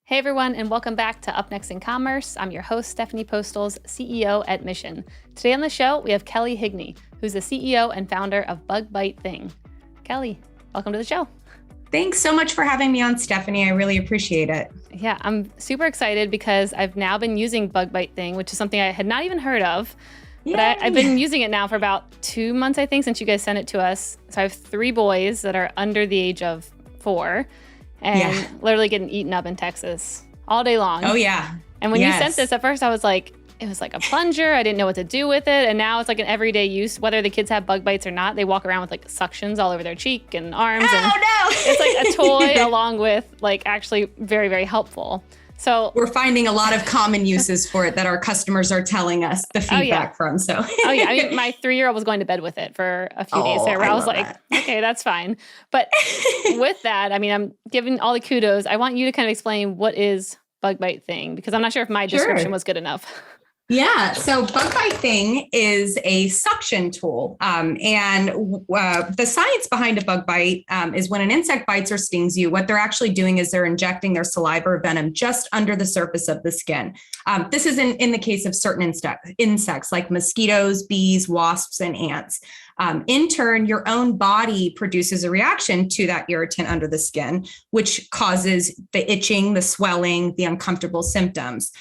Hey everyone, and welcome back to Up Next in Commerce. I'm your host, Stephanie Postles, CEO at Mission. Today on the show, we have Kelley Higney, who's the CEO and founder of Bug Bite Thing. Kelley, welcome to the show. Thanks so much for having me on, Stephanie. I really appreciate it. Yeah, I'm super excited because I've now been using Bug Bite Thing, which is something I had not even heard of. Yay. But I've been using it now for about 2 months, I think, since you guys sent it to us. So I have 3 boys that are under the age of 4. And literally getting eaten up in Texas all day long. Oh, yeah. And when you sent this, at first I was like, it was like a plunger. I didn't know what to do with it. And now it's like an everyday use, whether the kids have bug bites or not. They walk around with like suctions all over their cheek and arms. Oh, and no. It's like a toy along with like actually very, very helpful. So we're finding a lot of common uses for it that our customers are telling us the feedback from. So I mean, my 3-year-old was going to bed with it for a few days there where I was like, okay, that's fine. But with that, I mean, I'm giving all the kudos. I want you to kind of explain what is Bug Bite Thing, because I'm not sure if my description was good enough. Yeah. So Bug Bite Thing is a suction tool. And the science behind a bug bite is when an insect bites or stings you, what they're actually doing is they're injecting their saliva or venom just under the surface of the skin. This is in the case of certain insects like mosquitoes, bees, wasps, and ants. In turn, your own body produces a reaction to that irritant under the skin, which causes the itching, the swelling, the uncomfortable symptoms.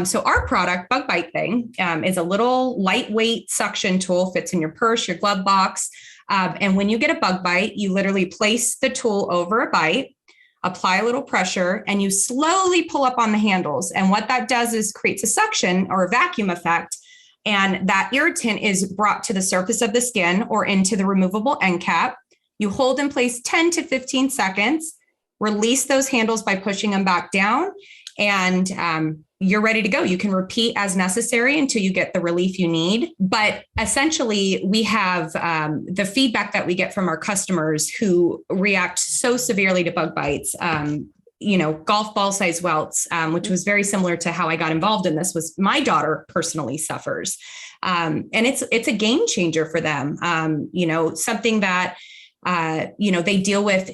So our product, Bug Bite Thing, is a little lightweight suction tool, fits in your purse, your glove box. And when you get a bug bite, you literally place the tool over a bite, apply a little pressure, and you slowly pull up on the handles. And what that does is creates a suction or a vacuum effect. And that irritant is brought to the surface of the skin or into the removable end cap. You hold in place 10 to 15 seconds, release those handles by pushing them back down, and you're ready to go. You can repeat as necessary until you get the relief you need. But essentially, we have the feedback that we get from our customers who react so severely to bug bites. Golf ball size welts, which was very similar to how I got involved in this, was my daughter personally suffers. And it's a game changer for them. Something that, they deal with,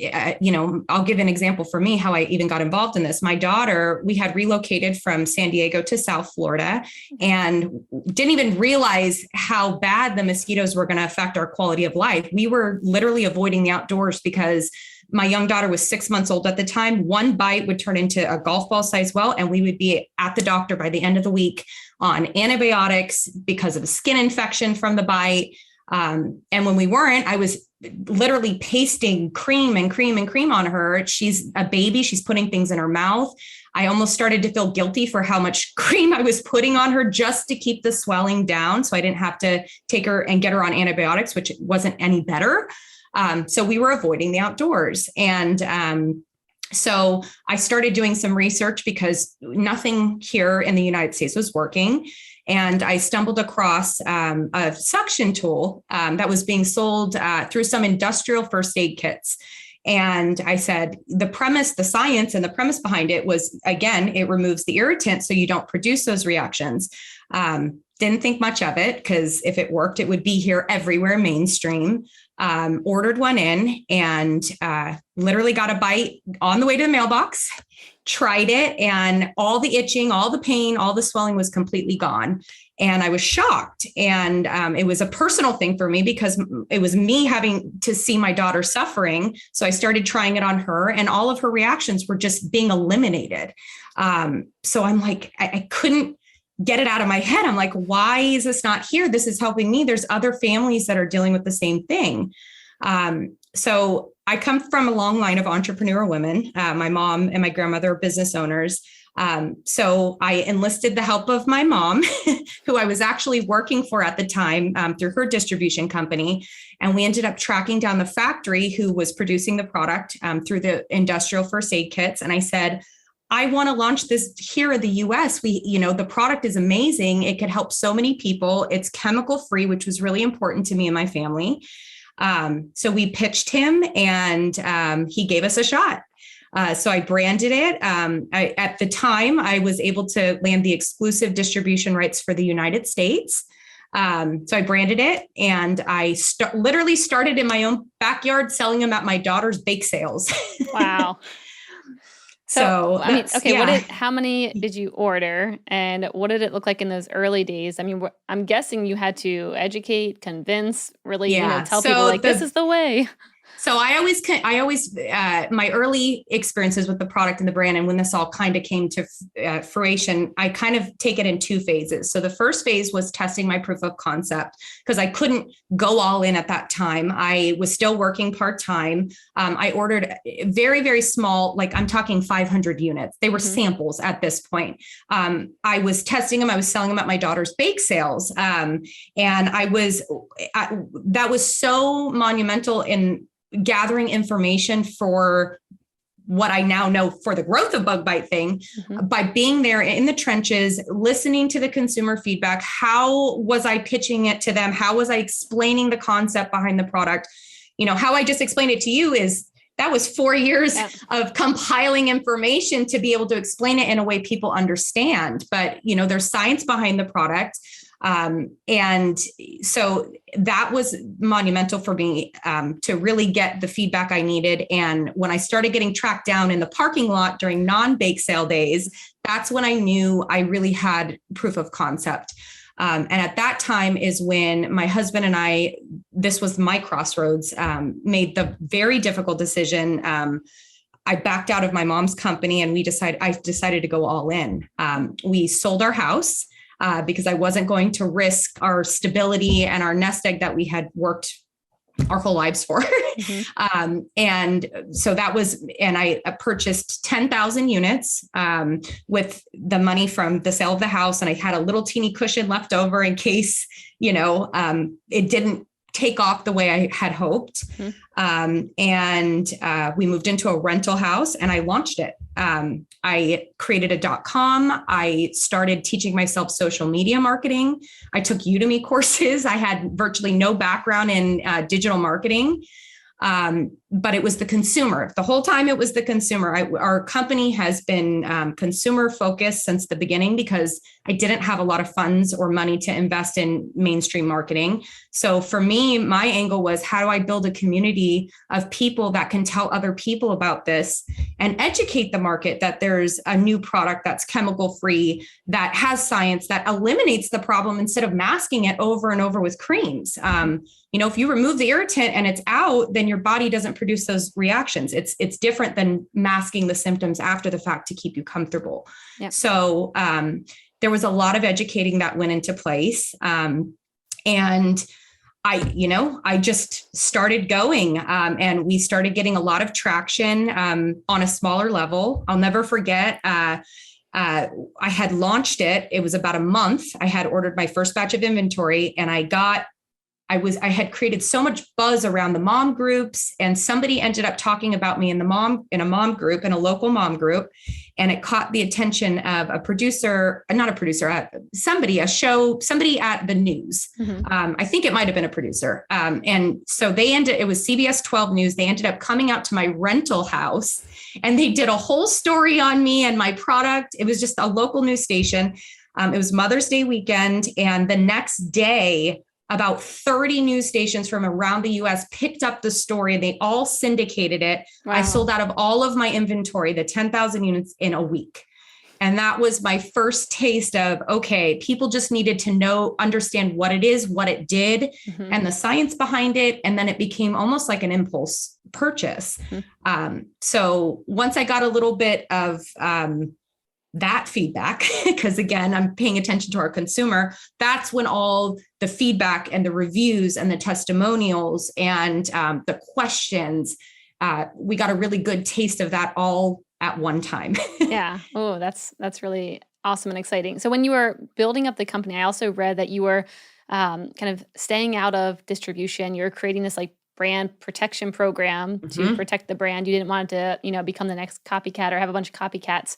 I'll give an example for me, how I even got involved in this. My daughter, we had relocated from San Diego to South Florida and didn't even realize how bad the mosquitoes were going to affect our quality of life. We were literally avoiding the outdoors because my young daughter was 6 months old at the time. One bite would turn into a golf ball size welt, and we would be at the doctor by the end of the week on antibiotics because of a skin infection from the bite. And when we weren't, I was literally pasting cream on her. She's a baby. She's putting things in her mouth. I almost started to feel guilty for how much cream I was putting on her just to keep the swelling down. So I didn't have to take her and get her on antibiotics, which wasn't any better. So we were avoiding the outdoors. And so I started doing some research because nothing here in the United States was working. And I stumbled across a suction tool that was being sold through some industrial first aid kits. And I said, the science and the premise behind it was, again, it removes the irritant so you don't produce those reactions. Didn't think much of it because if it worked, it would be here everywhere, mainstream. Ordered one in and literally got a bite on the way to the mailbox, tried it, and all the itching, all the pain, all the swelling was completely gone. And I was shocked. And it was a personal thing for me because it was me having to see my daughter suffering. So I started trying it on her and all of her reactions were just being eliminated. So I'm like, I couldn't get it out of my head. I'm like, why is this not here? This is helping me. There's other families that are dealing with the same thing. So I come from a long line of entrepreneur women. My mom and my grandmother are business owners. So I enlisted the help of my mom, who I was actually working for at the time through her distribution company. And we ended up tracking down the factory who was producing the product through the industrial first aid kits. And I said, I want to launch this here in the US. The product is amazing. It could help so many people. It's chemical free, which was really important to me and my family. So we pitched him and he gave us a shot. So I branded it. At the time, I was able to land the exclusive distribution rights for the United States. So I branded it and I literally started in my own backyard selling them at my daughter's bake sales. Wow. So, I mean, okay, yeah. how many did you order and what did it look like in those early days? I mean, I'm guessing you had to educate, convince, really, Yeah. tell people like, this is the way. So my early experiences with the product and the brand, and when this all kind of came to fruition, I kind of take it in two phases. So the first phase was testing my proof of concept because I couldn't go all in at that time. I was still working part-time. I ordered very, very small, like I'm talking 500 units. They were samples at this point. I was testing them. I was selling them at my daughter's bake sales. And that was so monumental in gathering information for what I now know for the growth of Bug Bite Thing, by being there in the trenches, listening to the consumer feedback. How was I pitching it to them? How was I explaining the concept behind the product? How I just explained it to you is that was 4 years of compiling information to be able to explain it in a way people understand. But, there's science behind the product. And so that was monumental for me to really get the feedback I needed. And when I started getting tracked down in the parking lot during non-bake sale days, that's when I knew I really had proof of concept. And at that time is when my husband and I, this was my crossroads, made the very difficult decision. I backed out of my mom's company and I decided to go all in. We sold our house. Because I wasn't going to risk our stability and our nest egg that we had worked our whole lives for. And so I purchased 10,000 units with the money from the sale of the house. And I had a little teeny cushion left over in case, it didn't take off the way I had hoped. And we moved into a rental house and I launched it. I created a .com. I started teaching myself social media marketing. I took Udemy courses. I had virtually no background in digital marketing. But it was the consumer. The whole time it was the consumer. Our company has been consumer focused since the beginning because I didn't have a lot of funds or money to invest in mainstream marketing. So for me, my angle was, how do I build a community of people that can tell other people about this and educate the market that there's a new product that's chemical free, that has science, that eliminates the problem instead of masking it over and over with creams. If you remove the irritant and it's out, then your body doesn't produce those reactions. It's different than masking the symptoms after the fact to keep you comfortable. Yep. So there was a lot of educating that went into place. And I just started going and we started getting a lot of traction on a smaller level. I'll never forget. I had launched it. It was about a month. I had ordered my first batch of inventory and I had created so much buzz around the mom groups, and somebody ended up talking about me in a mom group, in a local mom group. And it caught the attention of somebody at the news. I think it might've been a producer. And so it was CBS 12 News. They ended up coming out to my rental house and they did a whole story on me and my product. It was just a local news station. It was Mother's Day weekend. And the next day, about 30 news stations from around the US picked up the story. They all syndicated it. Wow. I sold out of all of my inventory, the 10,000 units, in a week. And that was my first taste of, okay, people just needed to understand what it is, what it did, and the science behind it. And then it became almost like an impulse purchase. So once I got a little bit of that feedback, because again, I'm paying attention to our consumer, that's when all the feedback and the reviews and the testimonials and the questions, we got a really good taste of that all at one time. Yeah. Oh, that's really awesome and exciting. So when you were building up the company, I also read that you were kind of staying out of distribution. You're creating this like brand protection program to protect the brand. You didn't want it to, become the next copycat or have a bunch of copycats.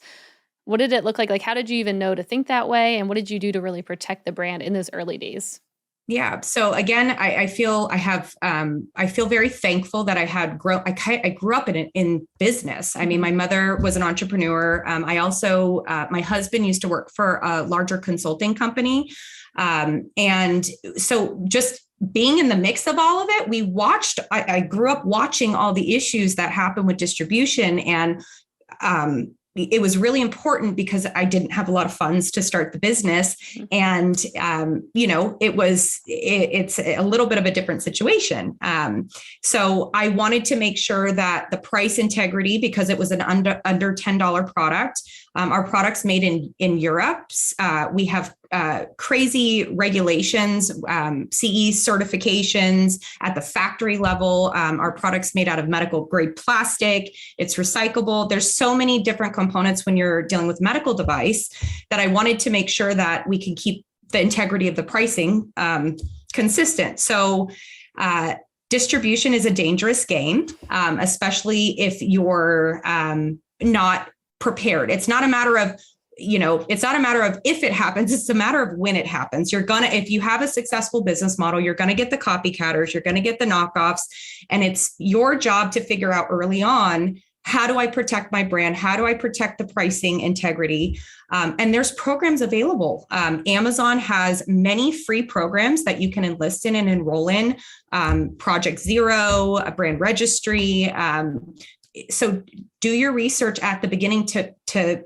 What did it look like? Like, how did you even know to think that way? And what did you do to really protect the brand in those early days? Yeah. So again, I feel very thankful that I grew up in business. I mean, my mother was an entrepreneur. I also, my husband used to work for a larger consulting company. And so just being in the mix of all of it, I grew up watching all the issues that happen with distribution. And it was really important because I didn't have a lot of funds to start the business. And, it's a little bit of a different situation. So I wanted to make sure that the price integrity, because it was an under $10 product, our products made in Europe. We have crazy regulations, CE certifications at the factory level. Our products made out of medical grade plastic. It's recyclable. There's so many different components when you're dealing with medical device that I wanted to make sure that we can keep the integrity of the pricing consistent. So distribution is a dangerous game, especially if you're not prepared. It's not a matter of if it happens, it's a matter of when it happens. If you have a successful business model, you're going to get the copycatters, you're going to get the knockoffs, and it's your job to figure out early on, how do I protect my brand? How do I protect the pricing integrity? And there's programs available. Amazon has many free programs that you can enlist in and enroll in. Project Zero, a brand registry. So do your research at the beginning to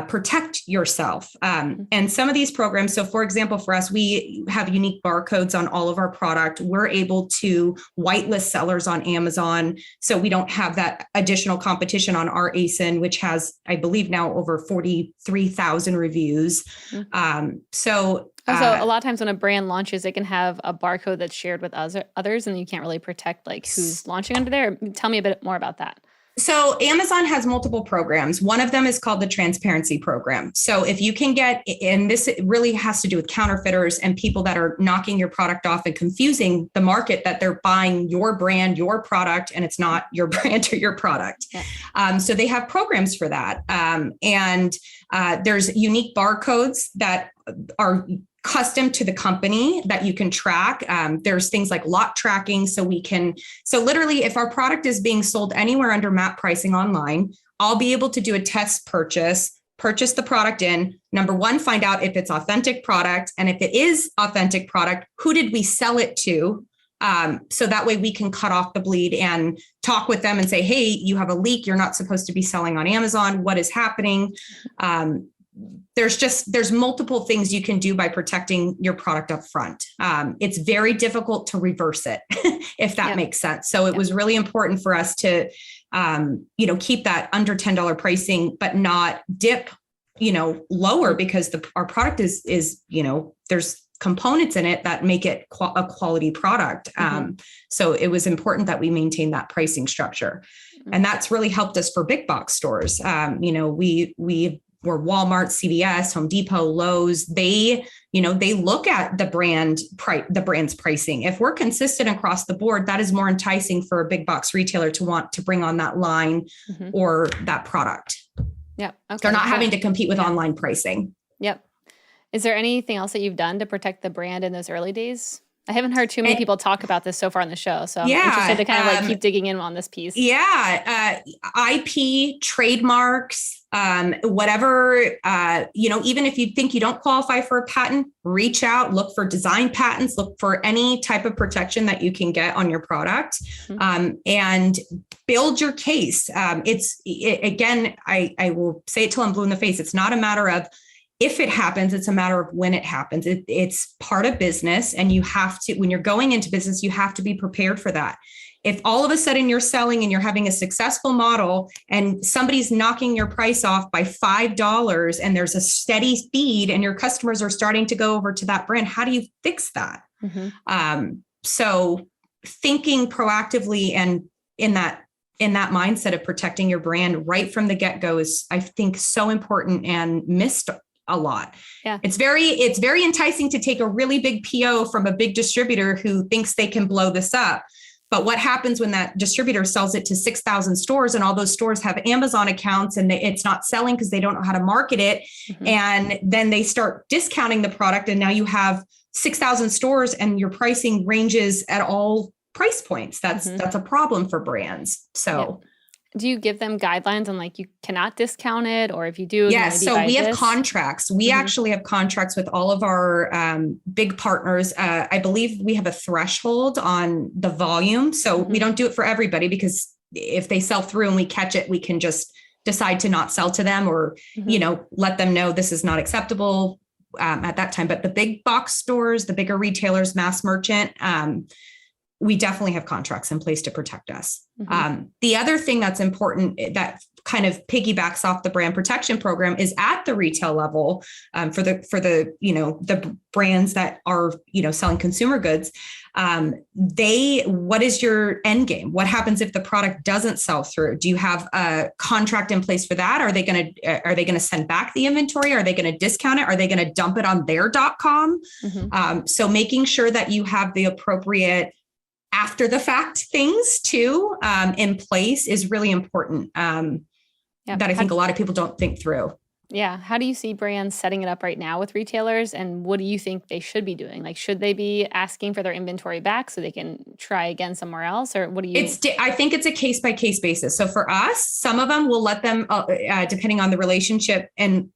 protect yourself. And some of these programs, so for example, for us, we have unique barcodes on all of our product. We're able to whitelist sellers on Amazon. So we don't have that additional competition on our ASIN, which has, I believe now over 43,000 reviews. So a lot of times when a brand launches, it can have a barcode that's shared with others, and you can't really protect like who's launching under there. Tell me a bit more about that. So Amazon has multiple programs. One of them is called the transparency program. So if you can get, and this really has to do with counterfeiters and people that are knocking your product off and confusing the market that they're buying your brand, your product, and it's not your brand or your product. Yeah. So they have programs for that. And there's unique barcodes that are custom to the company that you can track. There's things like lot tracking. So literally if our product is being sold anywhere under MAP pricing online, I'll be able to do a test purchase the product in, number one, find out if it's authentic product. And if it is authentic product, who did we sell it to? So that way we can cut off the bleed and talk with them and say, hey, you have a leak. You're not supposed to be selling on Amazon. What is happening? There's multiple things you can do by protecting your product up front. It's very difficult to reverse it, if that makes sense. So it was really important for us to, keep that under $10 pricing, but not dip, lower, because our product is, there's components in it that make it a quality product. So it was important that we maintain that pricing structure. And that's really helped us for big box stores. Were Walmart, CVS, Home Depot, Lowe's, they look at the brand's pricing. If we're consistent across the board, that is more enticing for a big box retailer to want to bring on that line or that product. Yeah. Okay. They're not having to compete with online pricing. Yep. Is there anything else that you've done to protect the brand in those early days? I haven't heard too many people talk about this so far on the show. So I'm interested to kind of keep digging in on this piece. Yeah. IP, trademarks, whatever, even if you think you don't qualify for a patent, reach out, look for design patents, look for any type of protection that you can get on your product, and build your case. Again, I will say it till I'm blue in the face. It's not a matter of if it happens, it's a matter of when it happens. It's part of business. And you have to, when you're going into business, you have to be prepared for that. If all of a sudden you're selling and you're having a successful model and somebody's knocking your price off by $5 and there's a steady feed and your customers are starting to go over to that brand, how do you fix that? So thinking proactively and in that mindset of protecting your brand right from the get-go is, I think, so important and missed a lot. Yeah. It's very enticing to take a really big PO from a big distributor who thinks they can blow this up. But what happens when that distributor sells it to 6,000 stores and all those stores have Amazon accounts and it's not selling because they don't know how to market it. And then they start discounting the product. And now you have 6,000 stores and your pricing ranges at all price points. That's a problem for brands. So do you give them guidelines on like, you cannot discount it, or if you do? Yes. So we have contracts. We actually have contracts with all of our big partners. I believe we have a threshold on the volume. So we don't do it for everybody, because if they sell through and we catch it, we can just decide to not sell to them or, let them know this is not acceptable at that time. But the big box stores, the bigger retailers, mass merchant, we definitely have contracts in place to protect us. The other thing that's important that kind of piggybacks off the brand protection program is at the retail level for the brands that are, selling consumer goods. What is your end game? What happens if the product doesn't sell through? Do you have a contract in place for that? Are they going to send back the inventory? Are they going to discount it? Are they going to dump it on their .com? So making sure that you have the appropriate after the fact things too in place is really important. That I think a lot of people don't think through. Yeah. How do you see brands setting it up right now with retailers? And what do you think they should be doing? Like, should they be asking for their inventory back so they can try again somewhere else? Or what do you? I think it's a case by case basis. So for us, some of them will let them, depending on the relationship, and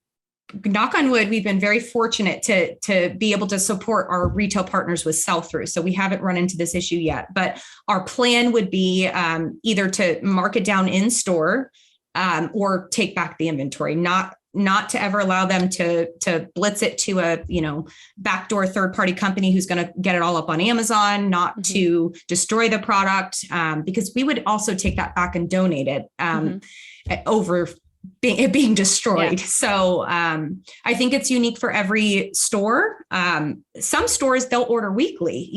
knock on wood, we've been very fortunate to be able to support our retail partners with sell through. So we haven't run into this issue yet, but our plan would be either to mark it down in store or take back the inventory, not to ever allow them to blitz it to a, backdoor third party company who's going to get it all up on Amazon, not to destroy the product, because we would also take that back and donate it over it being destroyed. Yeah. So I think it's unique for every store. Some stores, they'll order weekly,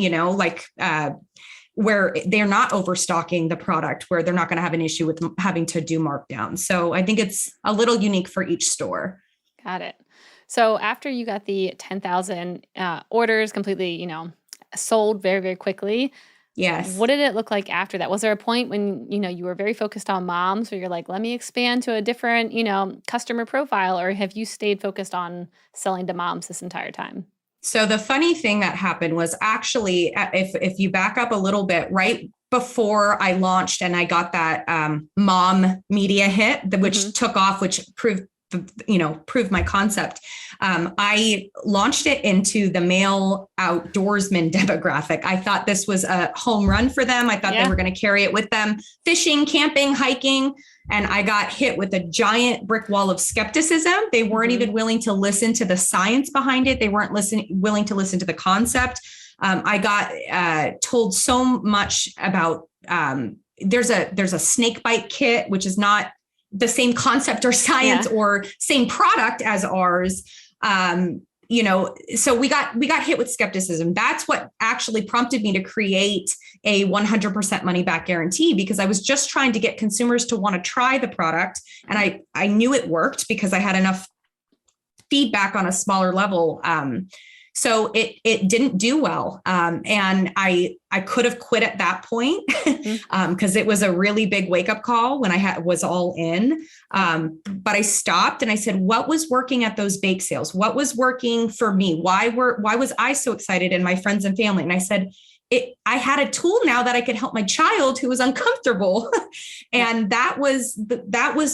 where they're not overstocking the product, where they're not going to have an issue with having to do markdowns. So I think it's a little unique for each store. Got it. So after you got the 10,000 orders completely, sold very, very quickly. Yes. What did it look like after that? Was there a point when, you were very focused on moms where you're like, let me expand to a different, customer profile, or have you stayed focused on selling to moms this entire time? So the funny thing that happened was actually, if you back up a little bit, right before I launched and I got that mom media hit, which took off, which proved my concept. I launched it into the male outdoorsman demographic. I thought this was a home run for them. I thought they were going to carry it with them, fishing, camping, hiking. And I got hit with a giant brick wall of skepticism. They weren't even willing to listen to the science behind it. They weren't willing to listen to the concept. I got told so much about, there's a snake bite kit, which is not the same concept or science or same product as ours. So we got hit with skepticism. That's what actually prompted me to create a 100% money back guarantee, because I was just trying to get consumers to want to try the product. And I knew it worked because I had enough feedback on a smaller level. So it didn't do well. And I could have quit at that point because it was a really big wake up call when I was all in. But I stopped and I said, what was working at those bake sales? What was working for me? Why was I so excited, and my friends and family? And I said, I had a tool now that I could help my child who was uncomfortable. And that was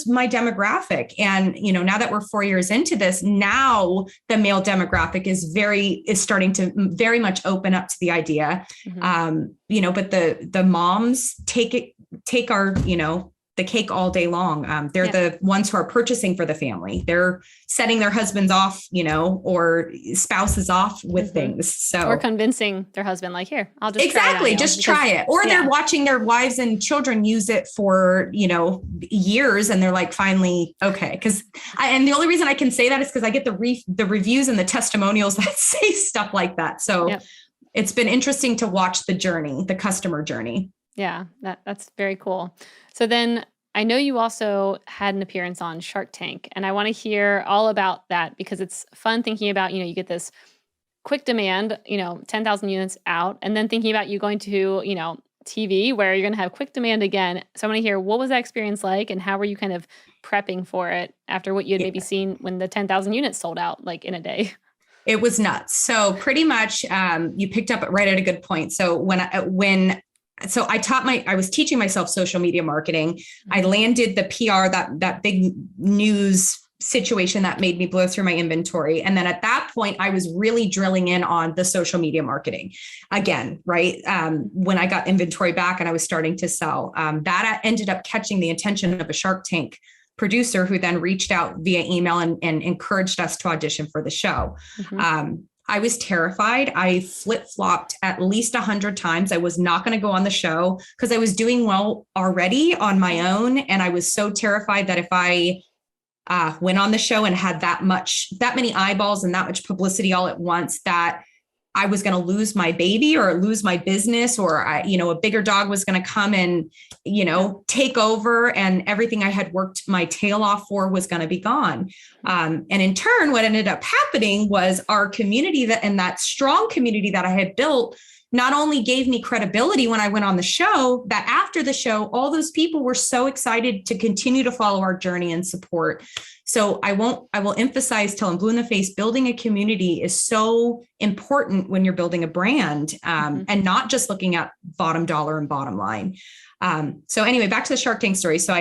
my demographic. And, now that we're 4 years into this, now the male demographic is starting to very much open up to the idea. But the moms take our, the cake all day long. They're the ones who are purchasing for the family. They're setting their husbands off, or spouses off with things. So, or convincing their husband, like, here, I'll just try it. Or they're watching their wives and children use it for, years. And they're like, finally, okay. And the only reason I can say that is because I get the reviews and the testimonials that say stuff like that. So it's been interesting to watch the customer journey. Yeah, that's very cool. So then I know you also had an appearance on Shark Tank, and I want to hear all about that because it's fun thinking about, you get this quick demand, 10,000 units out, and then thinking about you going to, TV where you're going to have quick demand again. So I want to hear, what was that experience like, and how were you kind of prepping for it after what you had maybe seen when the 10,000 units sold out like in a day? It was nuts. So pretty much you picked up right at a good point. So So I was teaching myself social media marketing. I landed the PR, that big news situation that made me blow through my inventory. And then at that point, I was really drilling in on the social media marketing again, right? When I got inventory back and I was starting to sell, that ended up catching the attention of a Shark Tank producer who then reached out via email and encouraged us to audition for the show. I was terrified. I flip-flopped at least 100 times. I was not going to go on the show because I was doing well already on my own. And I was so terrified that if I went on the show and had that many eyeballs and that much publicity all at once, that I was going to lose my baby or lose my business, or a bigger dog was going to come and, take over, and everything I had worked my tail off for was going to be gone. And in turn, what ended up happening was our community that strong community that I had built not only gave me credibility when I went on the show, that after the show, all those people were so excited to continue to follow our journey and support. So I will emphasize till I'm blue in the face, building a community is so important when you're building a brand, and not just looking at bottom dollar and bottom line. So anyway, back to the Shark Tank story. So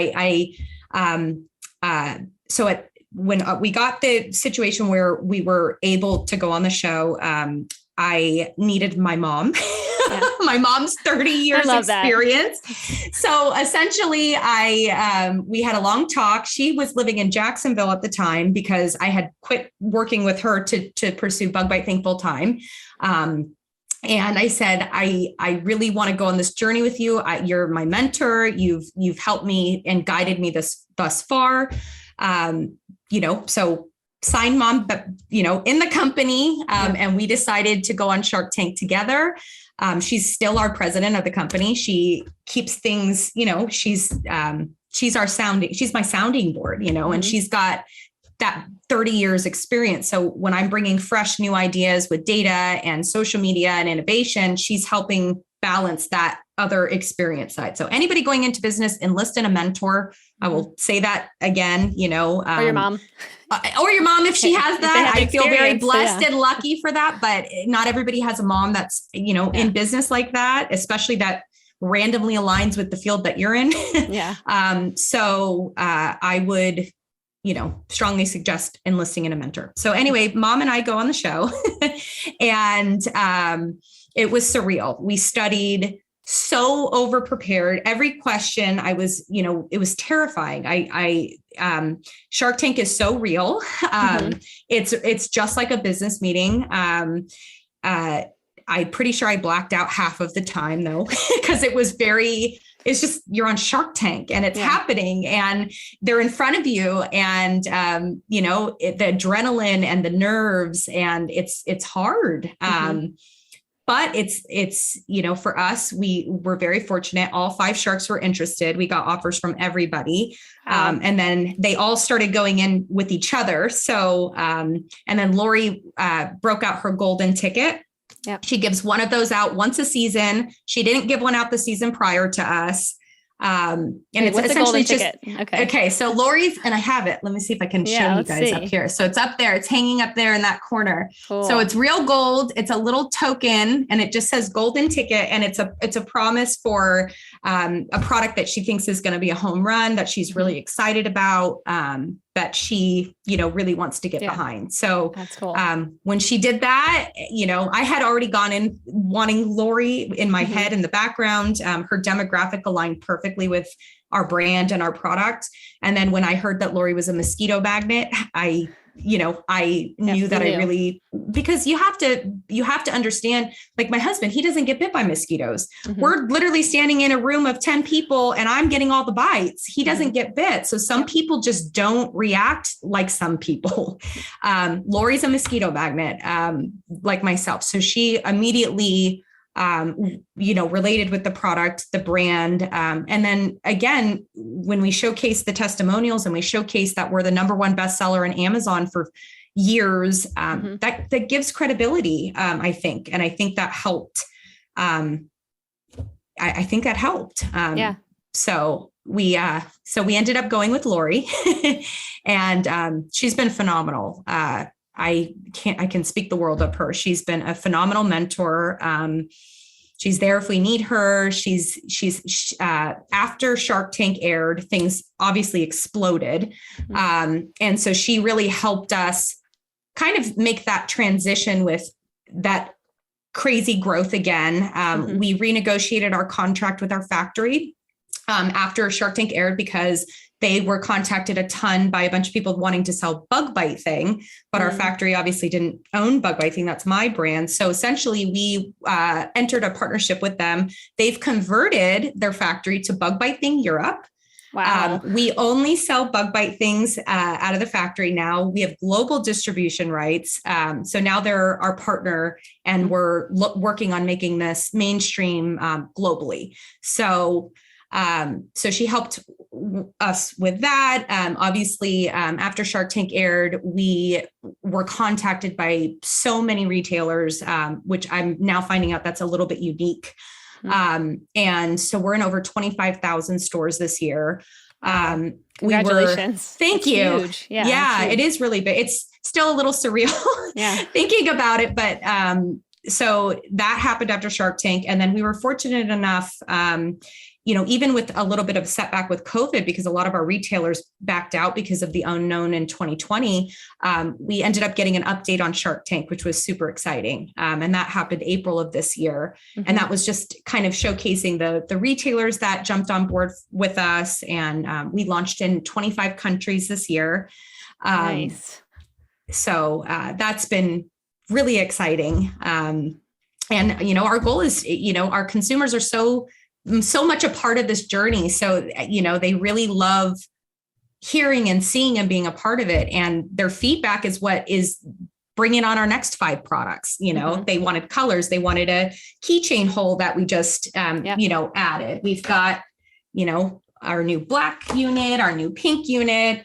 when we got the situation where we were able to go on the show, I needed my mom. Yeah. My mom's 30 years experience. So essentially we had a long talk. She was living in Jacksonville at the time because I had quit working with her to pursue Bug Bite Thing full time. And I said, I really want to go on this journey with you. You're my mentor. You've helped me and guided me thus far. So signed mom, but in the company, and we decided to go on Shark Tank together. She's still our president of the company. She keeps things, she's my sounding board, and she's got that 30 years experience. So when I'm bringing fresh new ideas with data and social media and innovation, she's helping balance that other experience side. So anybody going into business, enlist in a mentor. I will say that again, or your mom. Or your mom, if she has that. I feel very blessed and lucky for that, but not everybody has a mom that's, in business like that, especially that randomly aligns with the field that you're in. So I would, strongly suggest enlisting in a mentor. So anyway, mom and I go on the show and it was surreal. We studied so over prepared. Every question I was, it was terrifying. Shark Tank is so real. It's just like a business meeting. I'm pretty sure I blacked out half of the time though, because it's just, you're on Shark Tank and it's happening and they're in front of you and, the adrenaline and the nerves, and it's hard. But it's, for us, we were very fortunate. All 5 sharks were interested. We got offers from everybody. And then they all started going in with each other. So, and then Lori broke out her golden ticket. Yep. She gives one of those out once a season. She didn't give one out the season prior to us. And it's what's essentially the just, ticket? Okay. So Lori's, and I have it. Let me see if I can show you guys up here. So it's up there. It's hanging up there in that corner. Cool. So it's real gold. It's a little token and it just says golden ticket. And it's a promise for a product that she thinks is going to be a home run, that she's really excited about, that she, really wants to get behind. So that's cool. When she did that, I had already gone in wanting Lori in my head in the background. Her demographic aligned perfectly with our brand and our product. And then when I heard that Lori was a mosquito magnet, I knew that I really, because you have to understand, like my husband, he doesn't get bit by mosquitoes. We're literally standing in a room of 10 people and I'm getting all the bites. He doesn't get bit. So some people just don't react like some people. Lori's a mosquito magnet, like myself. So she immediately, related with the product, the brand. And then again, when we showcase the testimonials and we showcase that we're the #1 bestseller in Amazon for years, that gives credibility, I think. And I think that helped. I think that helped. So we ended up going with Lori and she's been phenomenal. I can speak the world of her. She's been a phenomenal mentor. She's there if we need her. She's after Shark Tank aired, things obviously exploded. And so she really helped us kind of make that transition with that crazy growth again. We renegotiated our contract with our factory after Shark Tank aired because they were contacted a ton by a bunch of people wanting to sell Bug Bite Thing, but our factory obviously didn't own Bug Bite Thing. That's my brand. So essentially we entered a partnership with them. They've converted their factory to Bug Bite Thing Europe. Wow. We only sell Bug Bite Things out of the factory now. We have global distribution rights. So now they're our partner, and we're working on making this mainstream globally. So she helped us with that. Obviously, after Shark Tank aired, we were contacted by so many retailers, which I'm now finding out that's a little bit unique. And so we're in over 25,000 stores this year. Congratulations. Thank you. Huge. Yeah, it is really big. It's still a little surreal thinking about it, but so that happened after Shark Tank. And then we were fortunate enough, even with a little bit of setback with COVID, because a lot of our retailers backed out because of the unknown in 2020, we ended up getting an update on Shark Tank, which was super exciting. And that happened April of this year. And that was just kind of showcasing the retailers that jumped on board with us. And we launched in 25 countries this year. Nice. So that's been really exciting. And, our goal is, our consumers are so much a part of this journey. So, they really love hearing and seeing and being a part of it. And their feedback is what is bringing on our next 5 products. They wanted colors. They wanted a keychain hole that we just, added. We've got, our new black unit, our new pink unit.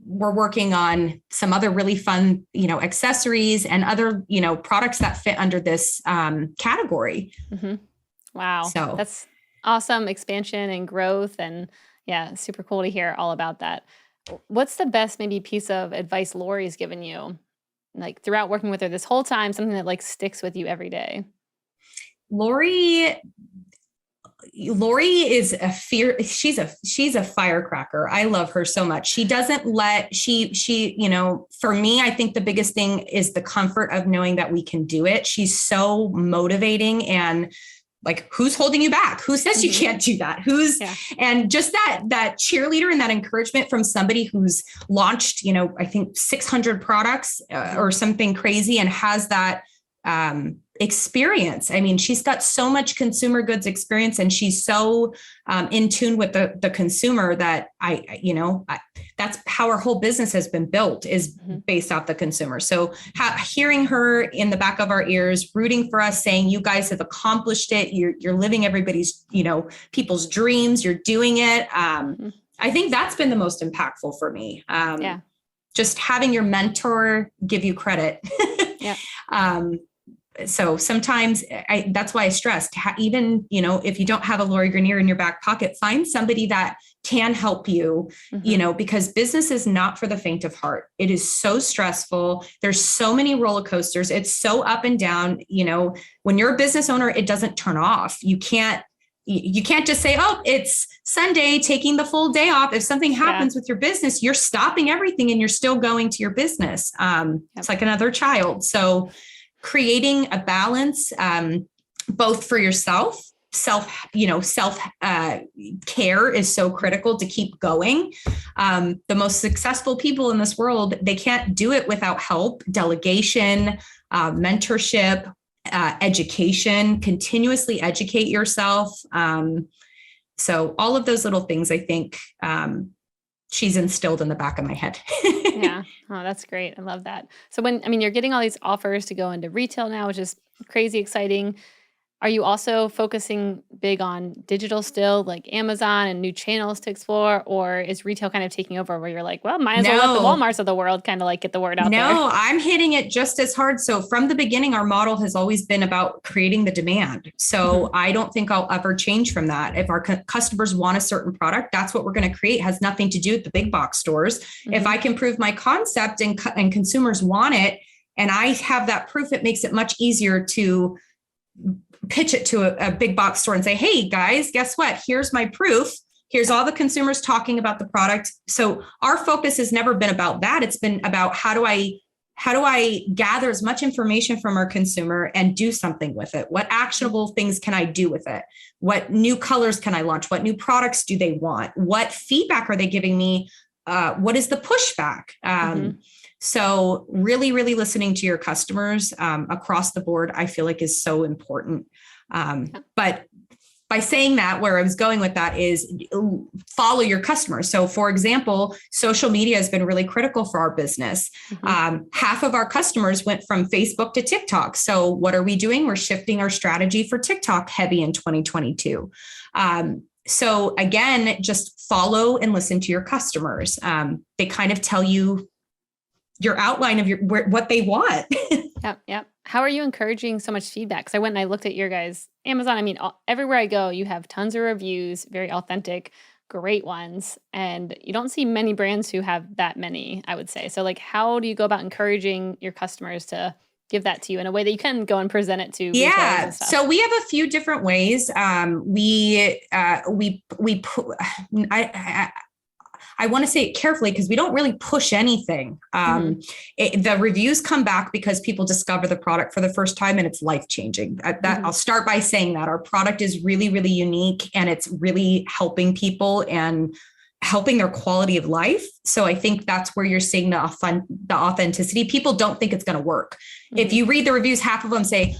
We're working on some other really fun, accessories and other, products that fit under this category. Wow. So that's awesome expansion and growth. And super cool to hear all about that. What's the best maybe piece of advice Lori's given you, like throughout working with her this whole time, something that like sticks with you every day? Lori is she's a firecracker. I love her so much. She doesn't for me, I think the biggest thing is the comfort of knowing that we can do it. She's so motivating, and like, who's holding you back? Who says you can't do that? And just that cheerleader and that encouragement from somebody who's launched, I think 600 products or something crazy, and has that experience. I mean, she's got so much consumer goods experience, and she's so in tune with the consumer that that's how our whole business has been built, is based off the consumer. So hearing her in the back of our ears, rooting for us, saying, you guys have accomplished it. You're living everybody's, people's dreams. You're doing it. I think that's been the most impactful for me. Just having your mentor give you credit. So sometimes that's why I stressed, even, if you don't have a Lori Grenier in your back pocket, find somebody that can help you, because business is not for the faint of heart. It is so stressful. There's so many roller coasters. It's so up and down. When you're a business owner, it doesn't turn off. You can't just say, oh, it's Sunday, taking the full day off. If something happens with your business, you're stopping everything and you're still going to your business. It's like another child. So creating a balance, both for yourself, care is so critical to keep going. The most successful people in this world, they can't do it without help, delegation, mentorship, education, continuously educate yourself. So all of those little things, I think, she's instilled in the back of my head. Oh, that's great. I love that. So you're getting all these offers to go into retail now, which is crazy exciting. Are you also focusing big on digital still, like Amazon and new channels to explore? Or is retail kind of taking over where you're like, well, might as well let the Walmarts of the world kind of like get the word out there? No, I'm hitting it just as hard. So from the beginning, our model has always been about creating the demand. So I don't think I'll ever change from that. If our customers want a certain product, that's what we're going to create. It has nothing to do with the big box stores. If I can prove my concept and consumers want it, and I have that proof, it makes it much easier to pitch it to a big box store and say, hey guys, guess what? Here's my proof. Here's all the consumers talking about the product. So our focus has never been about that. It's been about, how do I how do I gather as much information from our consumer and do something with it? What actionable things can I do with it? What new colors can I launch? What new products do they want? What feedback are they giving me? What is the pushback? So really, really listening to your customers across the board, I feel like is so important. But by saying that, where I was going with that is follow your customers. So for example, social media has been really critical for our business. Half of our customers went from Facebook to TikTok. So what are we doing? We're shifting our strategy for TikTok heavy in 2022. So again, just follow and listen to your customers. They kind of tell you your outline of what they want. Yep. How are you encouraging so much feedback? Because I went and I looked at your guys' Amazon. I mean, everywhere I go, you have tons of reviews, very authentic, great ones. And you don't see many brands who have that many, I would say. So like, how do you go about encouraging your customers to give that to you in a way that you can go and present it to retailers and stuff? So we have a few different ways. I want to say it carefully because we don't really push anything. The reviews come back because people discover the product for the first time and it's life-changing. I'll start by saying that our product is really, really unique and it's really helping people and helping their quality of life. So I think that's where you're seeing the authenticity. People don't think it's going to work. If you read the reviews, half of them say,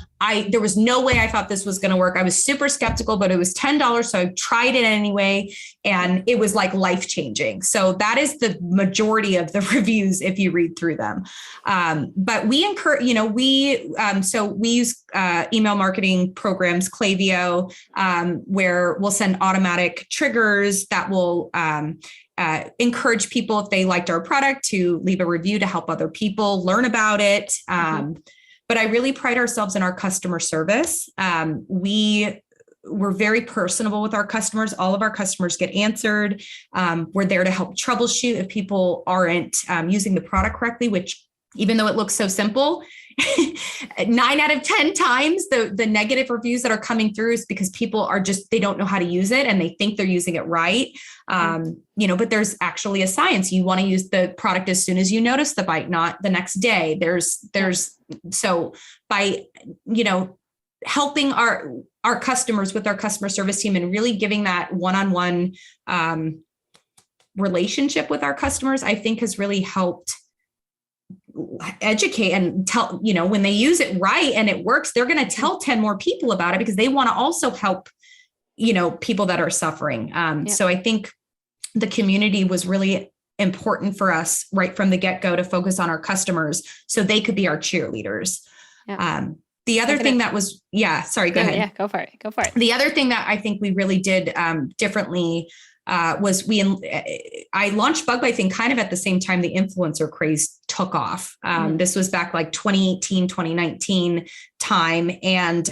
there was no way I thought this was going to work. I was super skeptical, but it was $10. So I tried it anyway. And it was like life-changing. So that is the majority of the reviews if you read through them. But we encourage, so we use email marketing programs, Klaviyo, where we'll send automatic triggers that will encourage people, if they liked our product, to leave a review to help other people learn about it. But I really pride ourselves in our customer service. We're very personable with our customers. All of our customers get answered. We're there to help troubleshoot if people aren't using the product correctly, which even though it looks so simple, 9 out of 10 times the negative reviews that are coming through is because people are they don't know how to use it and they think they're using it right. But there's actually a science. You want to use the product as soon as you notice the bite, not the next day. So by, helping our customers with our customer service team and really giving that one-on-one relationship with our customers, I think has really helped educate and tell, when they use it right and it works, they're going to tell 10 more people about it because they want to also help, people that are suffering. So I think the community was really important for us right from the get-go to focus on our customers so they could be our cheerleaders. The other thing that was, sorry, go ahead. Yeah, go for it. The other thing that I think we really did differently was I launched Bug Bite Thing kind of at the same time the influencer craze took off. This was back like 2018, 2019 time. And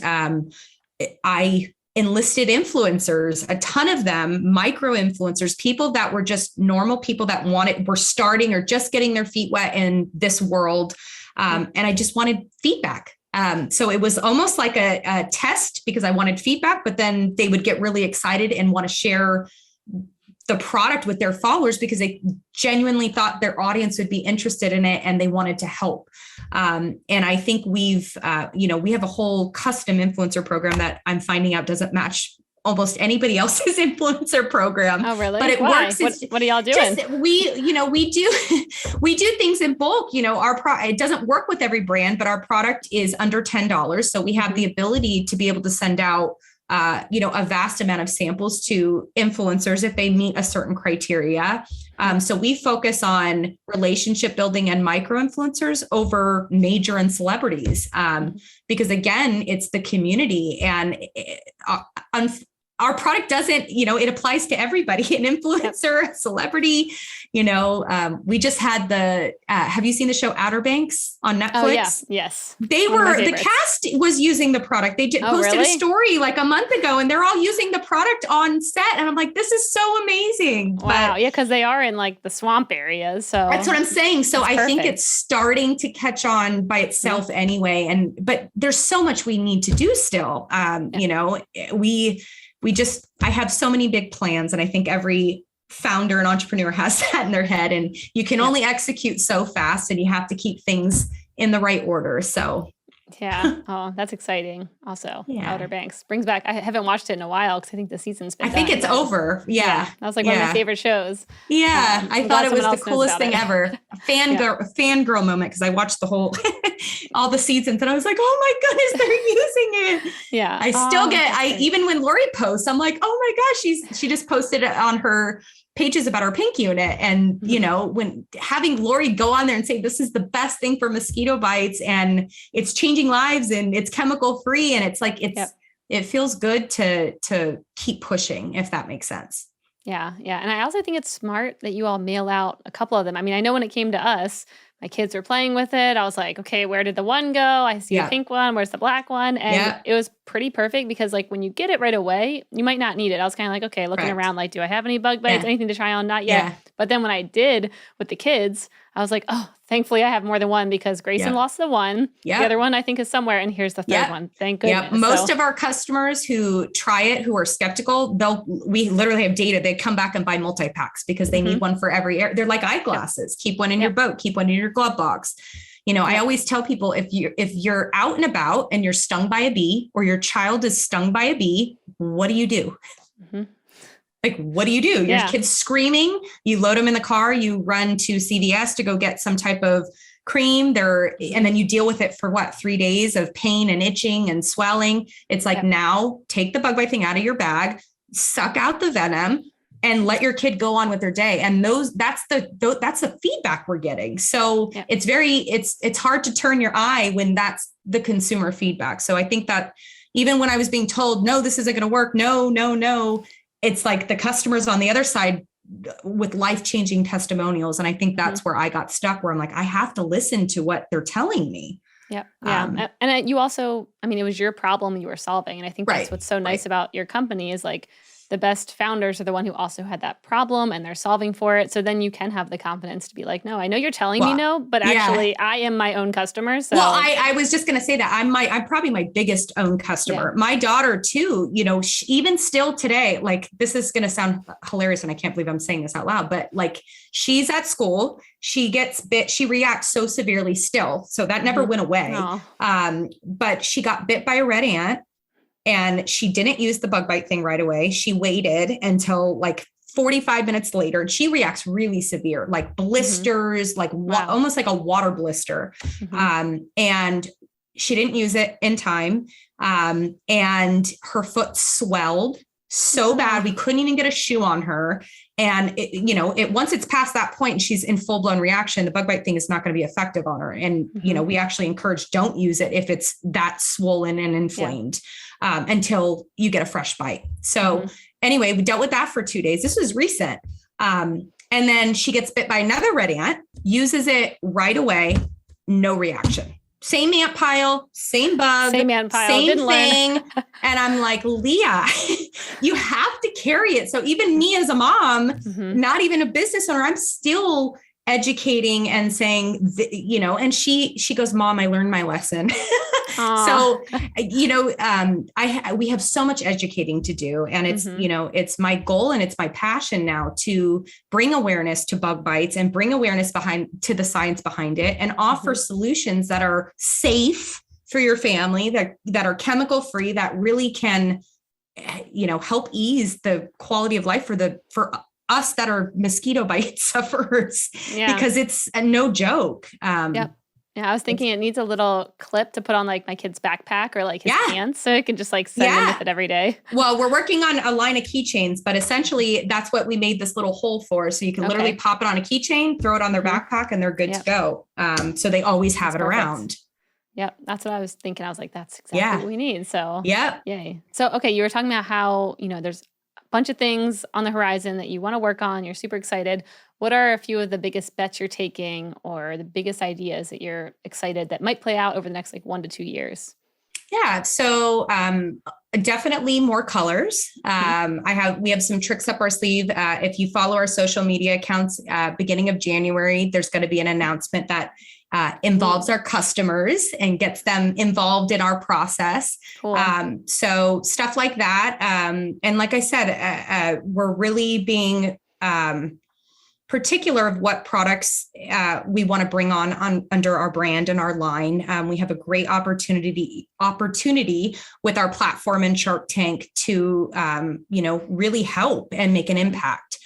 I enlisted influencers, a ton of them, micro influencers, people that were just normal people that were starting or just getting their feet wet in this world. And I just wanted feedback. So it was almost like a test because I wanted feedback, but then they would get really excited and want to share the product with their followers because they genuinely thought their audience would be interested in it and they wanted to help. And I think we have a whole custom influencer program that I'm finding out doesn't match almost anybody else's influencer program. Oh, really? But it Why? works. What are y'all doing? We do things in bulk. It doesn't work with every brand, but our product is under $10. So we have the ability to be able to send out a vast amount of samples to influencers if they meet a certain criteria. So we focus on relationship building and micro influencers over major and celebrities. Because again, it's the community and our product doesn't, it applies to everybody, an influencer, a celebrity, we just had have you seen the show Outer Banks on Netflix? Oh, yeah. Yes. The cast was using the product. They posted a story like a month ago and they're all using the product on set. And I'm like, this is so amazing. Wow. Yeah. Cause they are in like the swamp areas. So that's what I'm saying. So I think it's starting to catch on by itself anyway. But there's so much we need to do still. I have so many big plans and I think every founder and entrepreneur has that in their head, and you can only execute so fast, and you have to keep things in the right order. So yeah. Oh, that's exciting. Also, yeah, Outer Banks brings back. I haven't watched it in a while because I think the season's been I think done, it's but over. Yeah. that was like one of my favorite shows. Yeah. I I'm thought glad it was someone the else knows coolest about thing it. ever. Yeah. Fangirl moment. Cause I watched the whole, all the seasons, and I was like, oh my goodness, they're using it. Yeah. I still That's great. even when Lori posts, I'm like, oh my gosh, she just posted it on her pages about our pink unit. And, you know, when having Lori go on there and say, this is the best thing for mosquito bites, and it's changing lives, and it's chemical free. And it's like, it feels good to keep pushing, if that makes sense. Yeah. Yeah. And I also think it's smart that you all mail out a couple of them. I mean, I know when it came to us, my kids were playing with it. I was like, okay, where did the one go? I see a pink one. Where's the black one? And it was pretty perfect because like when you get it right away, you might not need it. I was kind of like, okay, looking around, like, do I have any bug bites, anything to try on? Not yet. But then when I did with the kids, I was like, oh, thankfully I have more than one because Grayson lost the one. The other one I think is somewhere. And here's the third one. Thank goodness. Most of our customers who try it, who are skeptical, we literally have data. They come back and buy multi-packs because they need one for every area. They're like eyeglasses. Keep one in your boat, keep one in your glove box. You know, I always tell people, if you're out and about and you're stung by a bee, or your child is stung by a bee, what do you do? Like, what do you do? Your kid's screaming, you load them in the car, you run to CVS to go get some type of cream and then you deal with it for 3 days of pain and itching and swelling. It's like, now take the bug bite thing out of your bag, suck out the venom, and let your kid go on with their day. And that's the feedback we're getting. So it's hard to turn your eye when that's the consumer feedback. So I think that even when I was being told, no, this isn't going to work, no, it's like the customers on the other side with life-changing testimonials. And I think that's where I got stuck, where I'm like, I have to listen to what they're telling me. Yeah. Yeah. And you also, I mean, it was your problem you were solving. And I think that's what's so nice about your company is like, the best founders are the one who also had that problem and they're solving for it. So then you can have the confidence to be like, no, I know you're telling me no, but actually I am my own customer. So I was just going to say that I'm probably my biggest own customer. My daughter too, you know, even still today, like, this is going to sound hilarious and I can't believe I'm saying this out loud, but like, she's at school, she gets bit, she reacts so severely still. So that never went away. But she got bit by a red ant. And she didn't use the bug bite thing right away. She waited until like 45 minutes later, and she reacts really severe, like blisters, like almost like a water blister. And she didn't use it in time. And her foot swelled so bad, we couldn't even get a shoe on her. And once it's past that point and she's in full blown reaction, the bug bite thing is not going to be effective on her. And, we actually encourage, don't use it if it's that swollen and inflamed. Until you get a fresh bite. So anyway, we dealt with that for 2 days. This was recent. And then she gets bit by another red ant, uses it right away, no reaction. Same ant pile, same bug, same thing. And I'm like, Leah, you have to carry it. So even me as a mom, not even a business owner, I'm still educating and saying, and she goes, Mom, I learned my lesson. So, we have so much educating to do, and it's, it's my goal and it's my passion now to bring awareness to bug bites and bring awareness to the science behind it, and offer solutions that are safe for your family, that are chemical free, that really can, help ease the quality of life for us that are mosquito bite sufferers, because it's no joke. Yeah, I was thinking it needs a little clip to put on like my kid's backpack or like his pants, so it can just like send him with it every day. Well, we're working on a line of keychains, but essentially that's what we made this little hole for. So you can literally pop it on a keychain, throw it on their backpack, and they're good to go. So they always have it around. Yep. That's what I was thinking. I was like, that's exactly what we need. So yay. So, okay. You were talking about how, there's a bunch of things on the horizon that you want to work on. You're super excited. What are a few of the biggest bets you're taking, or the biggest ideas that you're excited that might play out over the next 1 to 2 years? Yeah. So definitely more colors. We have some tricks up our sleeve. If you follow our social media accounts, beginning of January, there's going to be an announcement that involves our customers and gets them involved in our process. Cool. So stuff like that. And like I said, we're really being particular of what products we want to bring on under our brand and our line. We have a great opportunity with our platform and Shark Tank to, really help and make an impact.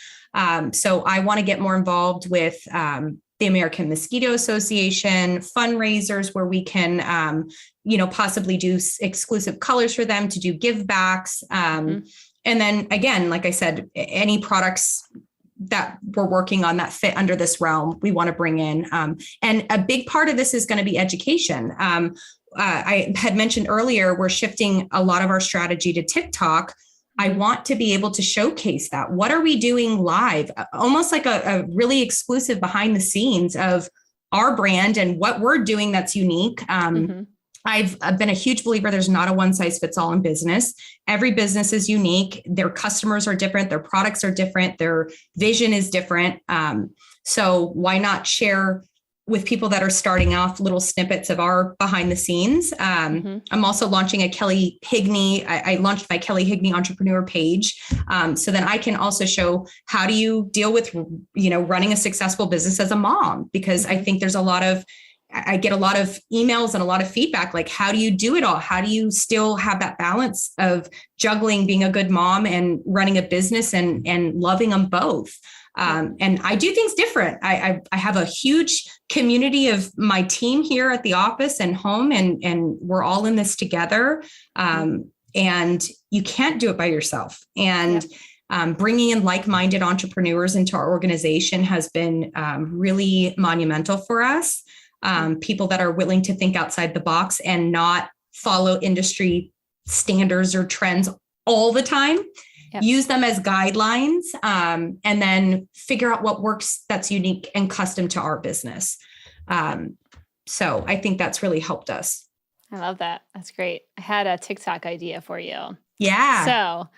So I want to get more involved with the American Mosquito Association fundraisers where we can, possibly do exclusive colors for them to do give backs. And then again, like I said, any products that we're working on that fit under this realm, we want to bring in. And a big part of this is going to be education. I had mentioned earlier, we're shifting a lot of our strategy to TikTok. I want to be able to showcase that. What are we doing live? Almost like a really exclusive behind the scenes of our brand and what we're doing that's unique. I've been a huge believer there's not a one size fits all in business. Every business is unique. Their customers are different. Their products are different. Their vision is different. So why not share with people that are starting off little snippets of our behind the scenes? I'm also launching a Kelley Higney. I launched my Kelley Higney entrepreneur page. So then I can also show how do you deal with, running a successful business as a mom, because I think I get a lot of emails and a lot of feedback, like, how do you do it all? How do you still have that balance of juggling being a good mom and running a business and loving them both? And I do things different. I have a huge community of my team here at the office and home, and we're all in this together. And you can't do it by yourself. And bringing in like-minded entrepreneurs into our organization has been really monumental for us. People that are willing to think outside the box and not follow industry standards or trends all the time. Use them as guidelines, and then figure out what works that's unique and custom to our business. So I think that's really helped us. I love that. That's great. I had a TikTok idea for you. Yeah. So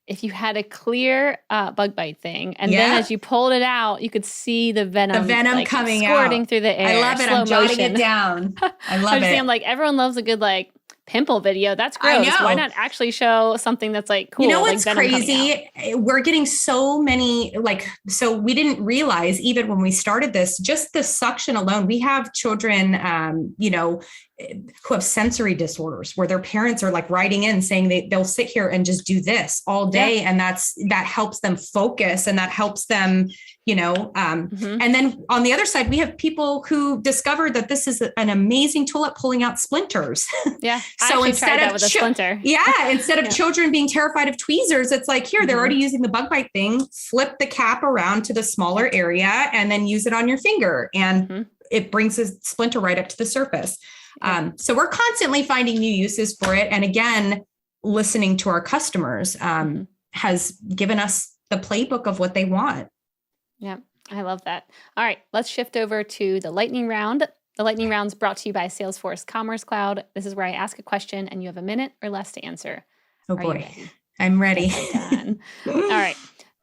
if you had a clear bug bite thing, and then as you pulled it out, you could see the venom coming squirting out through the air. I love it. I'm jotting it down. I love it. I'm like, everyone loves a good pimple video. That's gross. Why not actually show something that's cool? You know what's crazy? We're getting so many, so we didn't realize even when we started this, just the suction alone, we have children, who have sensory disorders where their parents are writing in saying they'll sit here and just do this all day. And that helps them focus, and that helps them, and then on the other side, we have people who discovered that this is an amazing tool at pulling out splinters. Yeah. So instead of with a splinter. instead of children being terrified of tweezers, it's they're already using the bug bite thing, flip the cap around to the smaller area and then use it on your finger. And it brings a splinter right up to the surface. So we're constantly finding new uses for it. And again, listening to our customers has given us the playbook of what they want. Yeah, I love that. All right, let's shift over to the lightning round. The lightning round's brought to you by Salesforce Commerce Cloud. This is where I ask a question and you have a minute or less to answer. Oh boy, I'm ready. All right,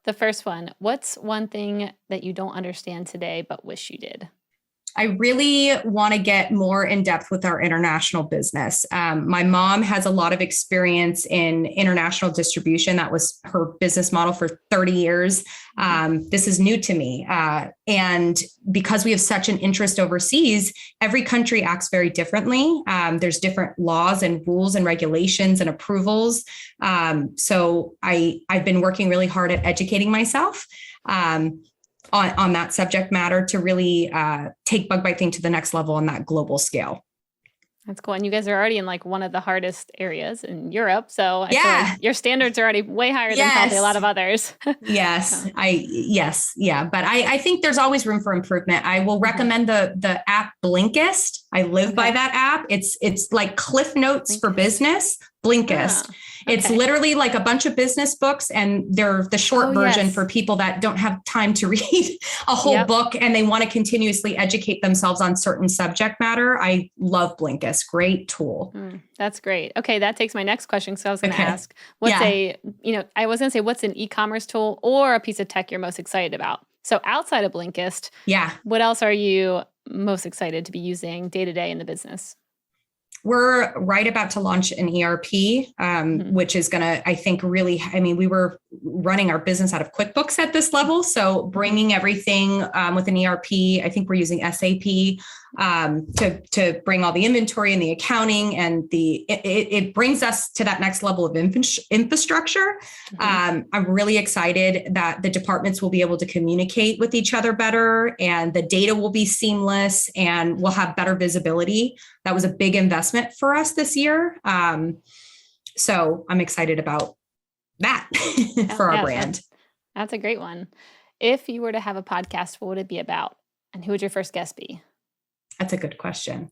the first one. What's one thing that you don't understand today but wish you did? I really want to get more in depth with our international business. My mom has a lot of experience in international distribution. That was her business model for 30 years. This is new to me. And because we have such an interest overseas, every country acts very differently. There's different laws and rules and regulations and approvals. So I've been working really hard at educating myself on that subject matter to really take bug bite thing to the next level on that global scale. That's cool. And you guys are already in one of the hardest areas in Europe. So I feel your standards are already way higher than probably a lot of others. Yes. But I think there's always room for improvement. I will recommend the app Blinkist. I live by that app. It's like Cliff Notes for business. Blinkist. It's literally a bunch of business books, and they're the short version for people that don't have time to read a whole book and they want to continuously educate themselves on certain subject matter. I love Blinkist. Great tool. That's great. Okay. That takes my next question. So I was going to ask, what's what's an e-commerce tool or a piece of tech you're most excited about? So outside of Blinkist, what else are you most excited to be using day to day in the business? We're right about to launch an ERP, which is going to, I think, really, I mean, we were running our business out of QuickBooks at this level. So bringing everything with an ERP, I think we're using SAP to bring all the inventory and the accounting, and it brings us to that next level of infrastructure. I'm really excited that the departments will be able to communicate with each other better, and the data will be seamless, and we'll have better visibility. That was a big investment for us this year. So I'm excited about that for our brand. That's a great one. If you were to have a podcast, what would it be about? And who would your first guest be? That's a good question.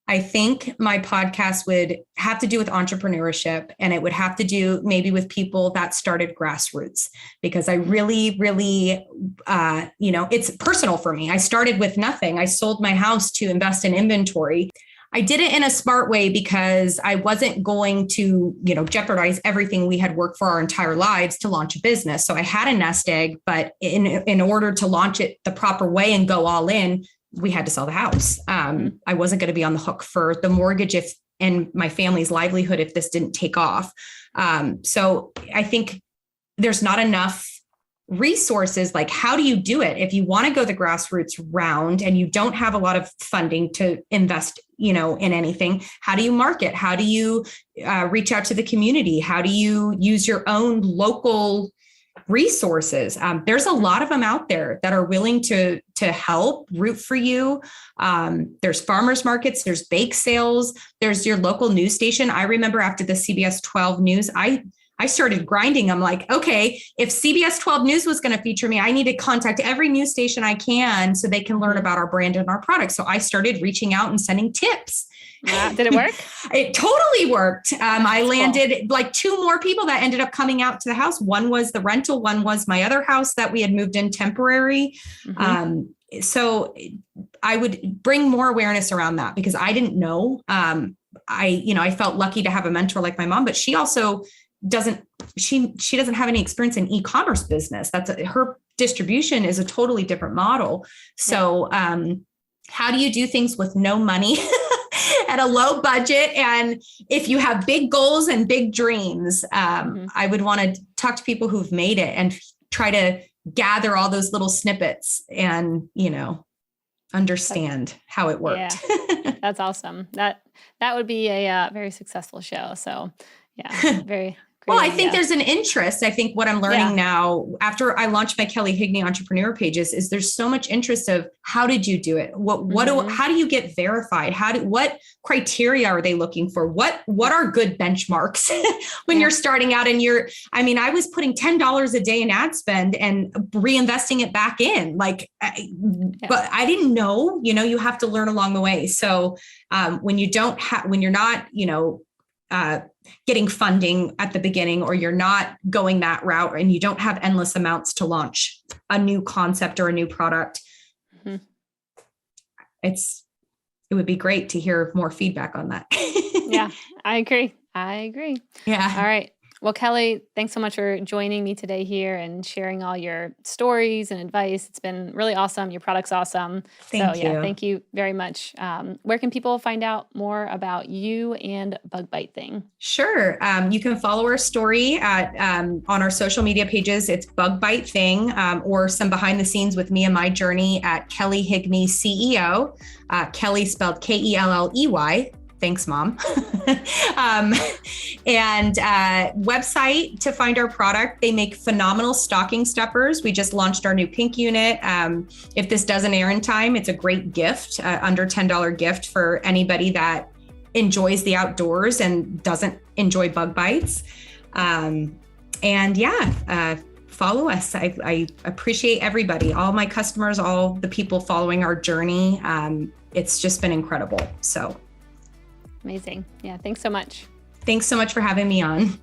I think my podcast would have to do with entrepreneurship, and it would have to do maybe with people that started grassroots, because I really, really, it's personal for me. I started with nothing. I sold my house to invest in inventory. I did it in a smart way because I wasn't going to, jeopardize everything we had worked for our entire lives to launch a business. So I had a nest egg, but in order to launch it the proper way and go all in, we had to sell the house. I wasn't going to be on the hook for the mortgage and my family's livelihood if this didn't take off. So I think there's not enough resources. Like, how do you do it? If you want to go the grassroots round and you don't have a lot of funding to invest, in anything, how do you market? How do you reach out to the community? How do you use your own local resources? There's a lot of them out there that are willing to help root for you. There's farmers markets, there's bake sales, there's your local news station. I remember after the CBS 12 news, I started grinding. I'm like, okay, if CBS 12 News was going to feature me, I need to contact every news station I can so they can learn about our brand and our product. So I started reaching out and sending tips. Did it work? It totally worked. I landed like 2 more people that ended up coming out to the house. One was the rental, one was my other house that we had moved in temporary. So I would bring more awareness around that, because I didn't know. I felt lucky to have a mentor like my mom, but she also doesn't have any experience in e-commerce business. Her distribution is a totally different model. So how do you do things with no money at a low budget? And if you have big goals and big dreams, I would want to talk to people who've made it and try to gather all those little snippets and, understand how it worked. Yeah. That's awesome. That would be a very successful show. So yeah, very well, I think there's an interest. I think what I'm learning now after I launched my Kelley Higney entrepreneur pages is there's so much interest of how did you do it? How do you get verified? What criteria are they looking for? What are good benchmarks when you're starting out and I was putting $10 a day in ad spend and reinvesting it back in but I didn't know, you have to learn along the way. So when you're not, getting funding at the beginning, or you're not going that route and you don't have endless amounts to launch a new concept or a new product, it would be great to hear more feedback on that. Yeah, I agree. Yeah. All right. Well, Kelley, thanks so much for joining me today here and sharing all your stories and advice. It's been really awesome. Your product's awesome. Thank you. Thank you very much. Where can people find out more about you and Bug Bite Thing? Sure. You can follow our story on our social media pages. It's Bug Bite Thing, or some behind the scenes with me and my journey at Kelley Higney CEO. Kelley spelled Kelley. Thanks, Mom. And website to find our product. They make phenomenal stocking stuffers. We just launched our new pink unit. If this doesn't air in time, it's a great gift, under $10 gift for anybody that enjoys the outdoors and doesn't enjoy bug bites. Follow us. I appreciate everybody, all my customers, all the people following our journey. It's just been incredible. So. Amazing. Yeah. Thanks so much. Thanks so much for having me on.